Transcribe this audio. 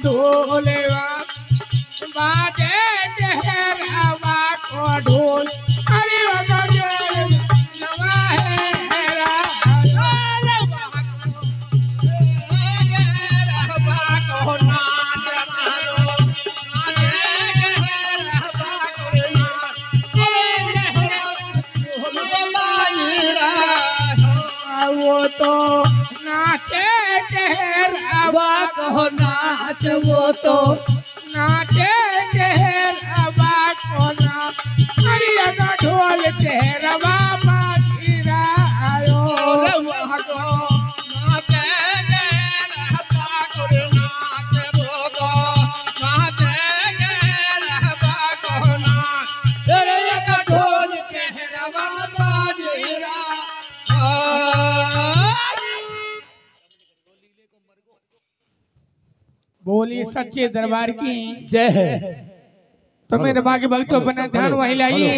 ढोलवा बाजे तेहरावा को ढोल अरे बाबा नवा है वो तो नाचे तेहरावा को नाच वो तो नाचे तेहरावा को नाच अरे का ढोल तेहरावा बाजीरा आयो वहाँ को नाचे तेहरावा को नाच वो तो नाचे तेहरावा को नाच अरे का ढोल तेहरावा बाजीरा बोली सच्चे दरबार की जय है। तो मेरे बाकी भक्तों अपना ध्यान वही लाइए।